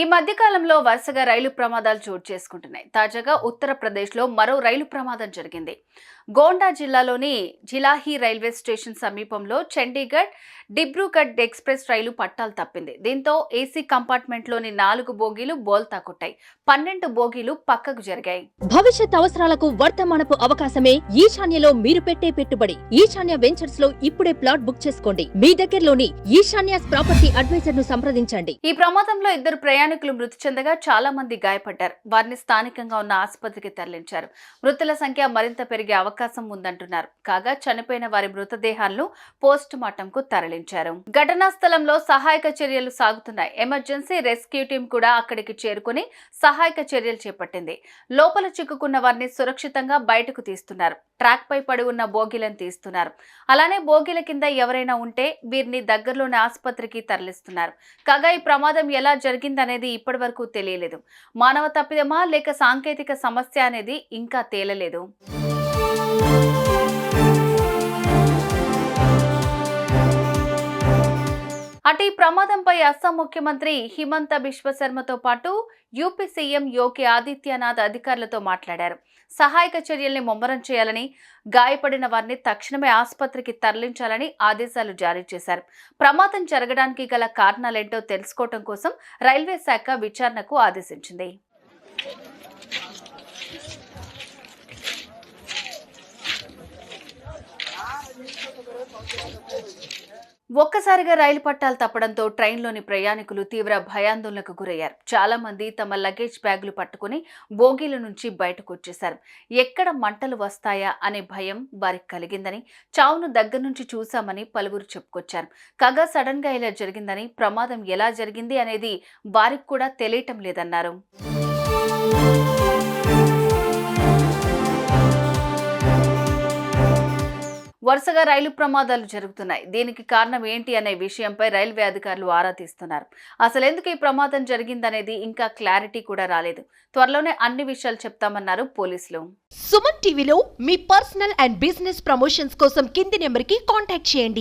ఈ మధ్య కాలంలో వరుసగా రైలు ప్రమాదాలు చోటు చేసుకుంటున్నాయి. తాజాగా ఉత్తరప్రదేశ్లో మరో రైలు ప్రమాదం జరిగింది. గోండా జిల్లాలోని జిలాహి రైల్వే స్టేషన్ సమీపంలో చండీగఢ్ డిబ్రూగఢ్ ఎక్స్ప్రెస్ రైలు పట్టాలు తప్పింది. దీంతో ఏసీ కంపార్ట్మెంట్లోని 4 బోగీలు బోల్తా కొట్టాయి. 12 బోగీలు పక్కకు జరిగాయి. భవిష్యత్ అవసరాలకు వర్తమానపు అవకాశమే ఈశాన్యలో మీరు పెట్టే పెట్టుబడి. ఈశాన్య వెంచర్స్ లో ఇప్పుడే ప్లాట్ బుక్ చేసుకోండి. మీ దగ్గరలోని ఈశాన్యాస్ ప్రాపర్టీ అడ్వైజర్ ను సంప్రదించండి. ఈ ప్రమాదంలో 2 ప్రయాణికులు మృతి చెందగా చాలా మంది గాయపడ్డారు. వారిని స్థానికంగా ఉన్న ఆసుపత్రికి తరలించారు. మృతుల సంఖ్య మరింత పెరిగే అవకాశం ఉందంటున్నారు. కాగా చనిపోయిన వారి మృతదేహాలను పోస్ట్ మార్టం కు తరలించారు. ఘటనా స్థలంలో సహాయక చర్యలు సాగుతున్నాయి. ఎమర్జెన్సీ రెస్క్యూ టీం కూడా అక్కడికి చేరుకుని సహాయక చర్యలు చేపట్టింది. లోపల చిక్కుకున్న వారిని సురక్షితంగా బయటకు తీస్తున్నారు. ట్రాక్ పై పడి ఉన్న బోగీలను తీస్తున్నారు. అలానే బోగీల కింద ఎవరైనా ఉంటే వీరిని దగ్గరలోని ఆసుపత్రికి తరలిస్తున్నారు. కాగా ఈ ప్రమాదం ఎలా జరిగిందనేది ఇప్పటి వరకు తెలియలేదు. మానవ తప్పిదమా లేక సాంకేతిక సమస్య అనేది ఇంకా తేలలేదు. అటు ఈ ప్రమాదంపై అస్సాం ముఖ్యమంత్రి హిమంత బిశ్వ శర్మతో పాటు యూపీ సీఎం యోగి ఆదిత్యనాథ్ అధికారులతో మాట్లాడారు. సహాయక చర్యల్ని ముమ్మరం చేయాలని, గాయపడిన వారిని తక్షణమే ఆసుపత్రికి తరలించాలని ఆదేశాలు జారీ చేశారు. ప్రమాదం జరగడానికి గల కారణాలేంటో తెలుసుకోవడం కోసం రైల్వే శాఖ విచారణకు ఆదేశించింది. ఒక్కసారిగా రైలు పట్టాలు తప్పడంతో ట్రైన్లోని ప్రయాణికులు తీవ్ర భయాందోళనకు గురయ్యారు. చాలా మంది తమ లగేజ్ బ్యాగులు పట్టుకుని బోగీల నుంచి బయటకు వచ్చేశారు. ఎక్కడ మంటలు వస్తాయా అనే భయం వారికి కలిగిందని, చావును దగ్గర నుంచి చూశామని పలువురు చెప్పుకొచ్చారు. కాగా సడన్ గా ఇలా జరిగిందని, ప్రమాదం ఎలా జరిగింది అనేది వారికి కూడా తెలియటం లేదన్నారు. వరుసగా రైలు ప్రమాదాలు జరుగుతున్నాయి. దీనికి కారణం ఏంటి అనే విషయంపై రైల్వే అధికారులు ఆరా తీస్తున్నారు. అసలెందుకు ఈ ప్రమాదం జరిగిందనేది ఇంకా క్లారిటీ కూడా రాలేదు. త్వరలోనే అన్ని విషయాలు చెప్తామన్నారు పోలీసులు. సుమన్ టీవీలో మీ పర్సనల్ అండ్ బిజినెస్ ప్రమోషన్స్ కోసం కింది నెంబర్కి కాంటాక్ట్ చేయండి.